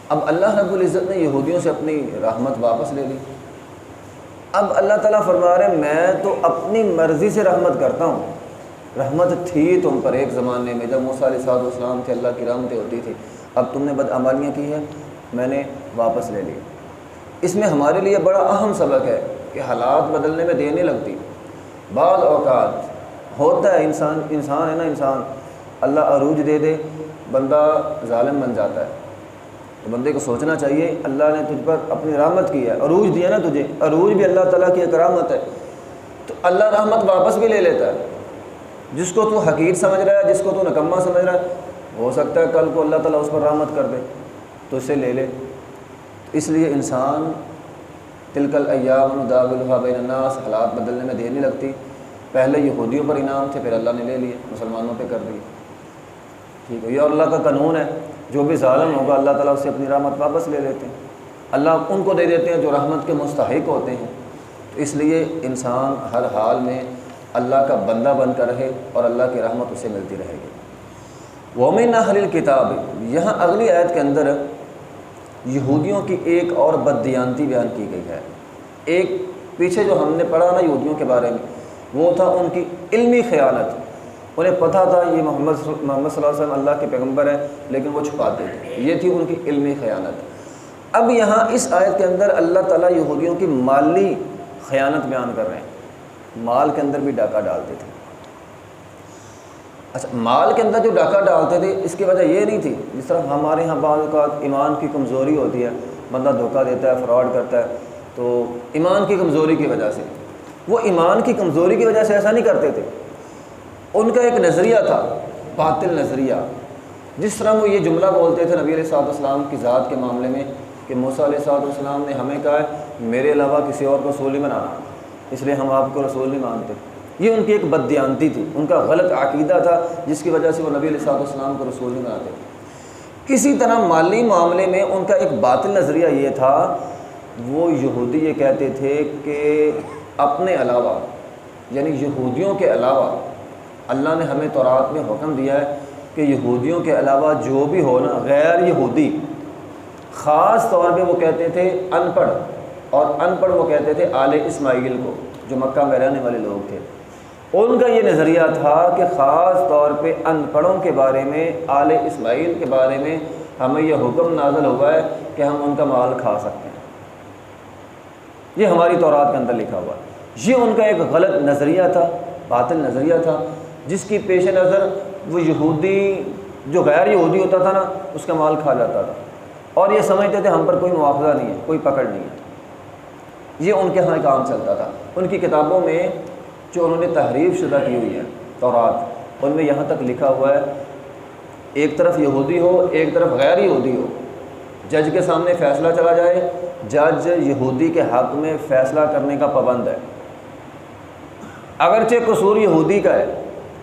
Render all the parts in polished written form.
اب اللہ رب العزت نے یہودیوں سے اپنی رحمت واپس لے لی. اب اللہ تعالیٰ فرما رہے ہیں میں تو اپنی مرضی سے رحمت کرتا ہوں. رحمت تھی تم پر ایک زمانے میں جب موسیٰ علیہ السلام تھے، اللہ کی رحمتیں ہوتی تھی. اب تم نے بدعمالیاں کی ہیں، میں نے واپس لے لی. اس میں ہمارے لیے بڑا اہم سبق ہے کہ حالات بدلنے میں دیر نہیں لگتی. بعض اوقات ہوتا ہے انسان ہے نا، انسان اللہ عروج دے دے بندہ ظالم بن جاتا ہے. تو بندے کو سوچنا چاہیے اللہ نے تجھ پر اپنی رحمت کی ہے، عروج دیا نا تجھے، عروج بھی اللہ تعالیٰ کی ایک رحمت ہے. تو اللہ رحمت واپس بھی لے لیتا ہے. جس کو تو حقیر سمجھ رہا ہے، جس کو تو نکمہ سمجھ رہا ہے، ہو سکتا ہے کل کو اللہ تعالیٰ اس پر رحمت کر دے تو اسے لے لے. اس لیے انسان تلک الایام نداولها بین الناس، حالات بدلنے میں دیر نہیں لگتی. پہلے یہودیوں پر انعام تھے، پھر اللہ نے لے لیے، مسلمانوں پہ کر دیے. ٹھیک ہے، یہ اللہ کا قانون ہے. جو بھی ظالم ہوگا اللہ تعالیٰ اس سے اپنی رحمت واپس لے لیتے ہیں. اللہ ان کو دے دیتے ہیں جو رحمت کے مستحق ہوتے ہیں. تو اس لیے انسان ہر حال میں اللہ کا بندہ بن کر رہے اور اللہ کی رحمت اسے ملتی رہے گی. وَمِنْ أَهْلِ الْكِتَابِ، یہاں اگلی آیت کے اندر یہودیوں کی ایک اور بددیانتی بیان کی گئی ہے. ایک پیچھے جو ہم نے پڑھا نا یہودیوں کے بارے میں، وہ تھا ان کی علمی خیانت. انہیں پتہ تھا یہ محمد صلی اللہ علیہ وسلم اللہ کے پیغمبر ہیں، لیکن وہ چھپاتے تھے. یہ تھی ان کی علمی خیانت. اب یہاں اس آیت کے اندر اللہ تعالیٰ یہودیوں کی مالی خیانت بیان کر رہے ہیں. مال کے اندر بھی ڈاکہ ڈالتے تھے. اچھا، مال کے اندر جو ڈاکہ ڈالتے تھے اس کی وجہ یہ نہیں تھی جس طرح ہمارے ہاں بعض اوقات ایمان کی کمزوری ہوتی ہے، بندہ دھوکہ دیتا ہے، فراڈ کرتا ہے، تو ایمان کی کمزوری کی وجہ سے. وہ ایمان کی کمزوری کی وجہ سے ایسا نہیں کرتے تھے. ان کا ایک نظریہ تھا، باطل نظریہ. جس طرح وہ یہ جملہ بولتے تھے نبی علیہ السلام کی ذات کے معاملے میں کہ موسیٰ علیہ السلام نے ہمیں کہا ہے میرے علاوہ کسی اور کو رسول نہیں بنانا، اس لیے ہم آپ کو رسول نہیں مانتے. یہ ان کی ایک بددیانتی تھی، ان کا غلط عقیدہ تھا جس کی وجہ سے وہ نبی علیہ السلام کو رسول نہیں بناتے. اسی طرح مالی معاملے میں ان کا ایک باطل نظریہ یہ تھا، وہ یہودی یہ کہتے تھے کہ اپنے علاوہ یعنی یہودیوں کے علاوہ اللہ نے ہمیں تورات میں حکم دیا ہے کہ یہودیوں کے علاوہ جو بھی ہو نا غیر یہودی، خاص طور پہ وہ کہتے تھے ان پڑھ، اور ان پڑھ وہ کہتے تھے آل اسماعیل کو جو مکہ میں رہنے والے لوگ تھے. ان کا یہ نظریہ تھا کہ خاص طور پہ ان پڑھوں کے بارے میں، آل اسماعیل کے بارے میں ہمیں یہ حکم نازل ہوا ہے کہ ہم ان کا مال کھا سکتے ہیں. یہ ہماری تورات کے اندر لکھا ہوا ہے. یہ ان کا ایک غلط نظریہ تھا، باطل نظریہ تھا، جس کی پیش نظر وہ یہودی جو غیر یہودی ہوتا تھا نا اس کا مال کھا جاتا تھا، اور یہ سمجھتے تھے ہم پر کوئی مواخذہ نہیں ہے، کوئی پکڑ نہیں ہے. یہ ان کے ہاں کام چلتا تھا. ان کی کتابوں میں جو انہوں نے تحریف شدہ کی ہوئی ہے تورات، ان میں یہاں تک لکھا ہوا ہے ایک طرف یہودی ہو ایک طرف غیر یہودی ہو، جج کے سامنے فیصلہ چلا جائے، جج یہودی کے حق میں فیصلہ کرنے کا پابند ہے. اگرچہ قصور یہودی کا ہے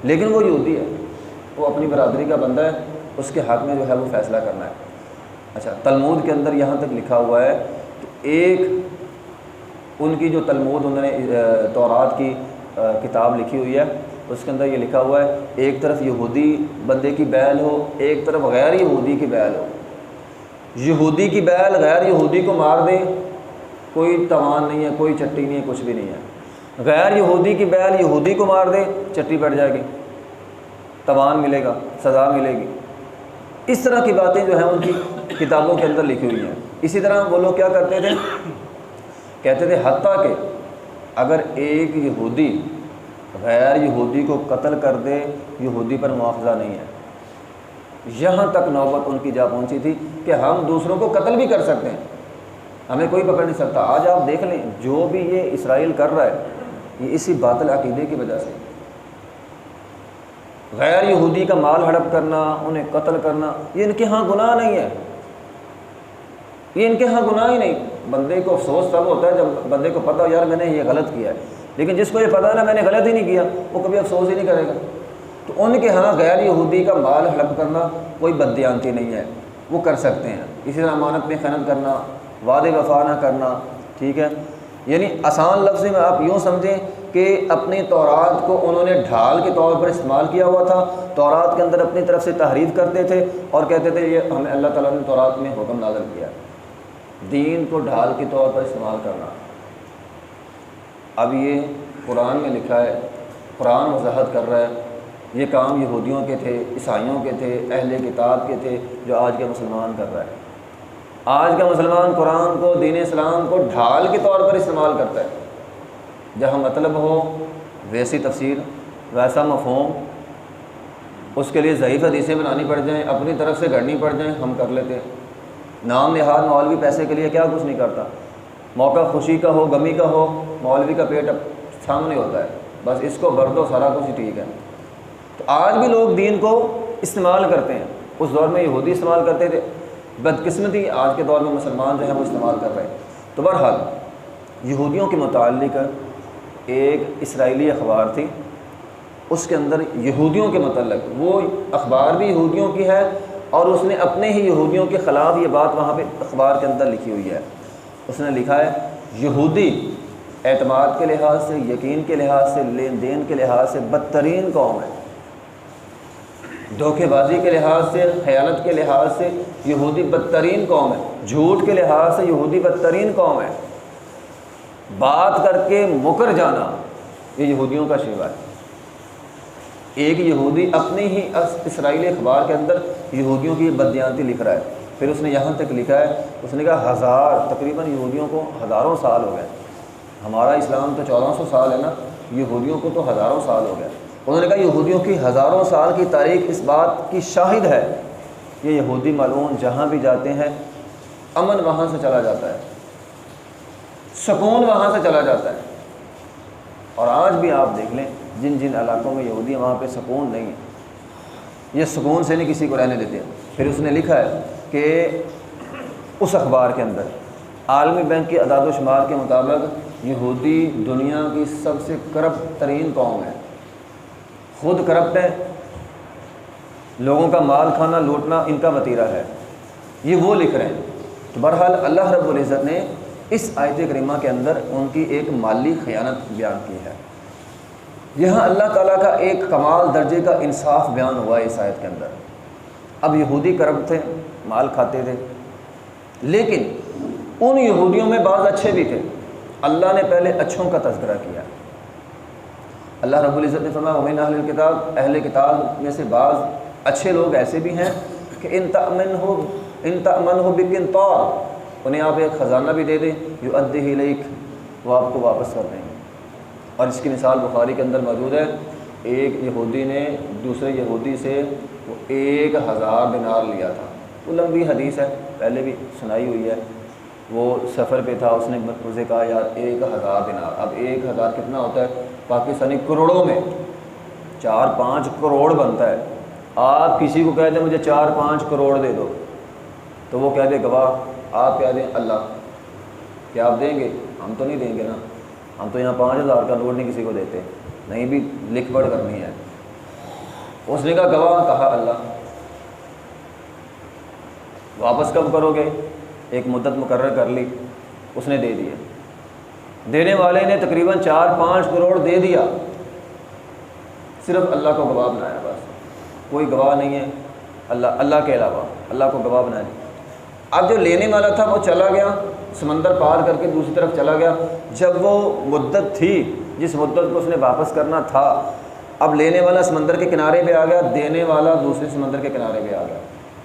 لیکن وہ یہودی ہے، وہ اپنی برادری کا بندہ ہے، اس کے حق میں جو ہے وہ فیصلہ کرنا ہے. اچھا، تلمود کے اندر یہاں تک لکھا ہوا ہے کہ ایک ان کی جو تلمود انہوں نے تورات کی کتاب لکھی ہوئی ہے، اس کے اندر یہ لکھا ہوا ہے ایک طرف یہودی بندے کی بیل ہو ایک طرف غیر یہودی کی بیل ہو. یہودی کی بیل غیر یہودی کو مار دے کوئی توان نہیں ہے، کوئی چٹی نہیں ہے، کچھ بھی نہیں ہے. غیر یہودی کی بیل یہودی کو مار دے چٹی پڑ جائے گی، توان ملے گا، سزا ملے گی. اس طرح کی باتیں جو ہیں ان کی کتابوں کے اندر لکھی ہوئی ہیں. اسی طرح وہ لوگ کیا کرتے تھے، کہتے تھے حتیٰ کہ اگر ایک یہودی غیر یہودی کو قتل کر دے یہودی پر مواخذہ نہیں ہے. یہاں تک نوبت ان کی جا پہنچی تھی کہ ہم دوسروں کو قتل بھی کر سکتے ہیں، ہمیں کوئی پکڑ نہیں سکتا. آج آپ دیکھ لیں جو بھی یہ اسرائیل کر رہا ہے یہ اسی باطل عقیدے کی وجہ سے. غیر یہودی کا مال ہڑپ کرنا، انہیں قتل کرنا، یہ ان کے ہاں گناہ نہیں ہے، یہ ان کے ہاں گناہ ہی نہیں. بندے کو افسوس تب ہوتا ہے جب بندے کو پتہ ہو یار میں نے یہ غلط کیا ہے، لیکن جس کو یہ پتہ ہے نا میں نے غلط ہی نہیں کیا وہ کبھی افسوس ہی نہیں کرے گا. تو ان کے ہاں غیر یہودی کا مال ہڑپ کرنا کوئی بددیانتی نہیں ہے، وہ کر سکتے ہیں. اسی طرح امانت میں خیانت کرنا، وعدے وفا نہ کرنا، ٹھیک ہے. یعنی آسان لفظ میں آپ یوں سمجھیں کہ اپنی تورات کو انہوں نے ڈھال کے طور پر استعمال کیا ہوا تھا، تورات کے اندر اپنی طرف سے تحریف کرتے تھے اور کہتے تھے یہ ہمیں اللہ تعالیٰ نے تورات میں حکم نازل کیا ہے دین کو ڈھال کے طور پر استعمال کرنا۔ اب یہ قرآن میں لکھا ہے، قرآن وضاحت کر رہا ہے، یہ کام یہودیوں کے تھے، عیسائیوں کے تھے، اہل کتاب کے تھے، جو آج کا مسلمان کر رہا ہے۔ آج کا مسلمان قرآن کو، دین اسلام کو ڈھال کے طور پر استعمال کرتا ہے، جہاں مطلب ہو ویسی تفسیر، ویسا مفہوم، اس کے لیے ضعیف حدیثیں بنانی پڑ جائیں، اپنی طرف سے گھڑنی پڑ جائیں، ہم کر لیتے ہیں۔ نام نہاد مولوی پیسے کے لیے کیا کچھ نہیں کرتا، موقع خوشی کا ہو، غمی کا ہو، مولوی کا پیٹ اب سامنے ہوتا ہے، بس اس کو بھر دو، سارا کچھ ٹھیک ہے۔ تو آج بھی لوگ دین کو استعمال کرتے ہیں، اس دور میں یہودی استعمال کرتے تھے، بدقسمتی آج کے دور میں مسلمان جو ہیں وہ استعمال کر رہے ہیں۔ تو بہرحال یہودیوں کے متعلق ایک اسرائیلی اخبار تھی، اس کے اندر یہودیوں کے متعلق، وہ اخبار بھی یہودیوں کی ہے اور اس نے اپنے ہی یہودیوں کے خلاف یہ بات وہاں پہ اخبار کے اندر لکھی ہوئی ہے۔ اس نے لکھا ہے یہودی اعتماد کے لحاظ سے، یقین کے لحاظ سے، لین دین کے لحاظ سے بدترین قوم ہے، دھوکے بازی کے لحاظ سے، خیانت کے لحاظ سے یہودی بدترین قوم ہے، جھوٹ کے لحاظ سے یہودی بدترین قوم ہے، بات کر کے مکر جانا یہ یہودیوں کا شیوا ہے۔ ایک یہودی اپنی ہی اسرائیلی اخبار کے اندر یہودیوں کی بددیانتی لکھ رہا ہے، پھر اس نے یہاں تک لکھا ہے، اس نے کہا تقریباً یہودیوں کو ہزاروں سال ہو گئے، ہمارا اسلام تو 1400 سال ہے نا، یہودیوں کو تو ہزاروں سال ہو گئے۔ انہوں نے کہا یہودیوں کی ہزاروں سال کی تاریخ اس بات کی شاہد ہے کہ یہودی ملعون جہاں بھی جاتے ہیں امن وہاں سے چلا جاتا ہے، سکون وہاں سے چلا جاتا ہے۔ اور آج بھی آپ دیکھ لیں جن جن علاقوں میں یہودی ہیں وہاں پہ سکون نہیں ہے، یہ سکون سے نہیں کسی کو رہنے دیتے ہیں۔ پھر اس نے لکھا ہے کہ اس اخبار کے اندر عالمی بینک کے اعداد و شمار کے مطابق یہودی دنیا کی سب سے کرپٹ ترین قوم ہے، خود کرپٹ ہے، لوگوں کا مال کھانا لوٹنا ان کا وتیرہ ہے، یہ وہ لکھ رہے ہیں۔ تو بہرحال اللہ رب العزت نے اس آیت کریمہ کے اندر ان کی ایک مالی خیانت بیان کی ہے۔ یہاں اللہ تعالیٰ کا ایک کمال درجے کا انصاف بیان ہوا ہے اس آیت کے اندر۔ اب یہودی کرپٹ تھے، مال کھاتے تھے، لیکن ان یہودیوں میں بعض اچھے بھی تھے، اللہ نے پہلے اچھوں کا تذکرہ کیا۔ اللہ رب العزت نے فرمایا وَمِنْ أَهْلِ الْكِتَابِ، اہل کتاب میں سے بعض اچھے لوگ ایسے بھی ہیں کہ ان تأمنه بقنطار، انہیں آپ ایک خزانہ بھی دے دیں، یؤدیہ الیک، وہ آپ کو واپس کر دیں گے۔ اور اس کی مثال بخاری کے اندر موجود ہے، ایک یہودی نے دوسرے یہودی سے 1000 دینار لیا تھا، وہ لمبی حدیث ہے، پہلے بھی سنائی ہوئی ہے۔ وہ سفر پہ تھا، اس نے مجھے کہا یار 1000 دینار، اب 1000 کتنا ہوتا ہے پاکستانی کروڑوں میں، 4-5 کروڑ بنتا ہے۔ آپ کسی کو کہہ دیں مجھے 4-5 کروڑ دے دو، تو وہ کہہ دے گواہ، آپ کہہ دیں اللہ، کیا آپ دیں گے؟ ہم تو نہیں دیں گے نا، ہم تو یہاں 5000 کا نوٹ نہیں کسی کو دیتے، نہیں بھی لکھ پڑھ کرنی ہے۔ اس نے کہا گواہ، کہا اللہ۔ واپس کب کرو گے؟ ایک مدت مقرر کر لی، اس نے دے دیا، دینے والے نے تقریباً 4-5 کروڑ دے دیا، صرف اللہ کو گواہ بنایا، بس کوئی گواہ نہیں ہے اللہ کے علاوہ، اللہ کو گواہ بنایا۔ اب جو لینے والا تھا وہ چلا گیا، سمندر پار کر کے دوسری طرف چلا گیا۔ جب وہ مدت تھی جس مدت کو اس نے واپس کرنا تھا، اب لینے والا سمندر کے کنارے پہ آ گیا، دینے والا دوسرے سمندر کے کنارے پہ آ گیا۔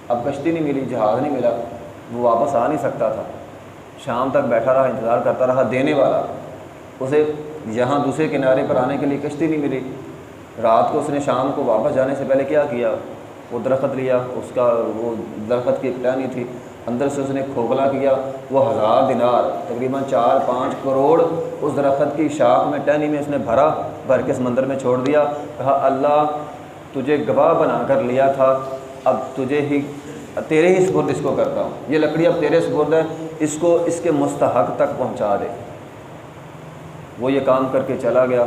اب کشتی نہیں ملی، جہاز نہیں ملا، وہ واپس آ نہیں سکتا تھا، شام تک بیٹھا رہا، انتظار کرتا رہا۔ دینے والا، اسے یہاں دوسرے کنارے پر آنے کے لیے کشتی نہیں ملی۔ رات کو اس نے شام کو واپس جانے سے پہلے کیا کیا؟ وہ درخت لیا، اس کا وہ درخت کی ایک ٹہنی تھی، اندر سے اس نے کھوکھلا کیا، وہ 1000 دینار تقریباً 4-5 کروڑ اس درخت کی شاخ میں، ٹہنی میں اس نے بھر کے سمندر میں چھوڑ دیا۔ کہا اللہ تجھے گواہ بنا کر لیا تھا، اب تیرے ہی سپرد اس کو کرتا ہوں، یہ لکڑی اب تیرے سپرد ہے، اس کو اس کے مستحق تک پہنچا دے۔ وہ یہ کام کر کے چلا گیا۔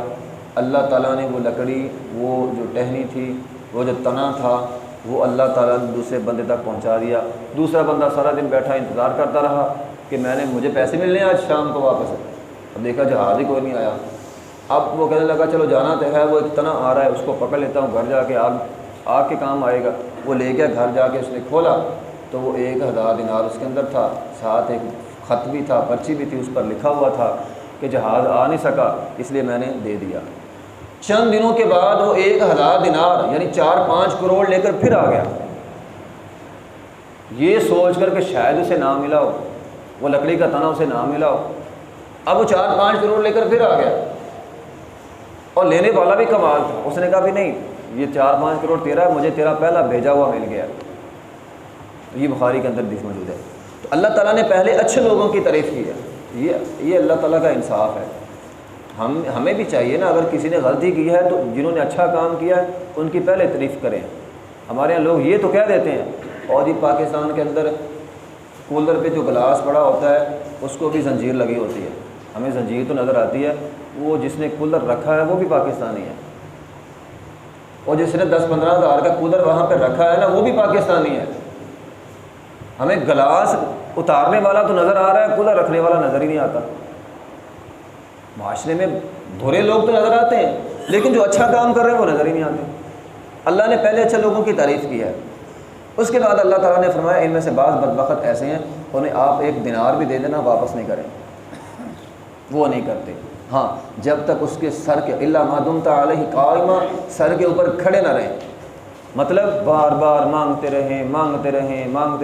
اللہ تعالیٰ نے وہ لکڑی، وہ جو ٹہنی تھی، وہ جو تنا تھا، وہ اللہ تعالیٰ نے دوسرے بندے تک پہنچا دیا۔ دوسرا بندہ سارا دن بیٹھا انتظار کرتا رہا کہ مجھے پیسے ملنے آج شام کو واپس۔ اب دیکھا جہاز ہی کوئی نہیں آیا، اب وہ کہنے لگا چلو جانا تو ہے، وہ اتنا آ رہا ہے، اس کو پکڑ لیتا ہوں، گھر جا کے آگ کے کام آئے گا۔ وہ لے گیا گھر جا کے، اس نے کھولا تو وہ 1000 دینار اس کے اندر تھا، ساتھ ایک خط بھی تھا، پرچی بھی تھی، اس پر لکھا ہوا تھا کہ جہاز آ نہیں سکا اس لیے میں نے دے دیا۔ چند دنوں کے بعد وہ 1000 دینار یعنی 4-5 کروڑ لے کر پھر آ گیا، یہ سوچ کر کہ شاید اسے نہ ملا ہو، وہ لکڑی کا تنا اسے نہ ملا ہو۔ اب وہ 4-5 کروڑ لے کر پھر آ گیا، اور لینے والا بھی کمال تھا، اس نے کہا بھی نہیں یہ 4-5 کروڑ تیرا، مجھے تیرا پہلا بھیجا ہوا مل گیا۔ یہ بخاری کے اندر حدیث موجود ہے۔ تو اللہ تعالیٰ نے پہلے اچھے لوگوں کی تعریف کی ہے، یہ اللہ تعالیٰ کا انصاف ہے۔ ہمیں بھی چاہیے نا، اگر کسی نے غلطی کی ہے تو جنہوں نے اچھا کام کیا ہے ان کی پہلے تعریف کریں۔ ہمارے یہاں لوگ یہ تو کہہ دیتے ہیں، اور یہ پاکستان کے اندر کولر پہ جو گلاس پڑا ہوتا ہے اس کو بھی زنجیر لگی ہوتی ہے، ہمیں زنجیر تو نظر آتی ہے، وہ جس نے کولر رکھا ہے وہ بھی پاکستانی ہے، اور جس نے 10-15 ہزار کا کولر وہاں پہ رکھا ہے نا وہ بھی پاکستانی ہے۔ ہمیں گلاس اتارنے والا تو نظر آ رہا ہے، کولر رکھنے والا نظر ہی نہیں آتا۔ معاشرے میں برے لوگ تو نظر آتے ہیں لیکن جو اچھا کام کر رہے ہیں وہ نظر ہی نہیں آتے۔ اللہ نے پہلے اچھے لوگوں کی تعریف کی ہے، اس کے بعد اللہ تعالیٰ نے فرمایا ان میں سے بعض بدبخت ایسے ہیں انہیں آپ 1 دینار بھی دے دینا واپس نہیں کریں، وہ نہیں کرتے۔ ہاں جب تک اس کے سر کے الا ما دمت علیہ قائما، سر کے اوپر کھڑے نہ رہیں، مطلب بار بار مانگتے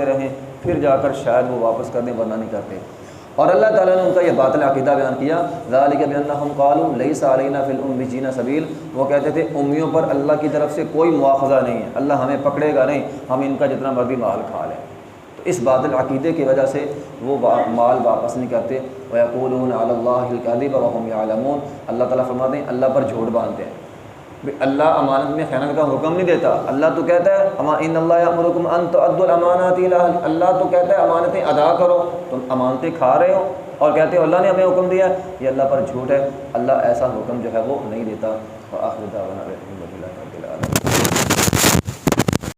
رہیں پھر جا کر شاید وہ واپس کر دیں، ورنہ نہیں کرتے۔ اور اللہ تعالیٰ نے ان کا یہ باطل عقیدہ بیان کیا، ذالک بانہم قالوا لیس علینا فی الامیین سبیل، وہ کہتے تھے امیوں پر اللہ کی طرف سے کوئی مواخذہ نہیں ہے، اللہ ہمیں پکڑے گا نہیں، ہم ان کا جتنا مرضی مال کھا لیں۔ تو اس باطل عقیدے کی وجہ سے وہ مال واپس نہیں کرتے۔ وَيَقُولُونَ عَلَى اللَّهِ الْكَذِبَ وَهُمْ يَعْلَمُونَ، اللہ تعالیٰ فرماتے ہیں اللہ پر جھوٹ باندھتے ہیں۔ اللہ امانت میں خیانت کا حکم نہیں دیتا، اللہ تو کہتا ہے ان اللہ یأمرکم ان تؤدوا الامانات الی اہلہا، اللہ تو کہتا ہے امانتیں ادا کرو، تم امانتیں کھا رہے ہو اور کہتے ہو اللہ نے ہمیں حکم دیا، یہ اللہ پر جھوٹ ہے، اللہ ایسا حکم جو ہے وہ نہیں دیتا۔ وآخر دعوانا الحمد للہ رب العالمین۔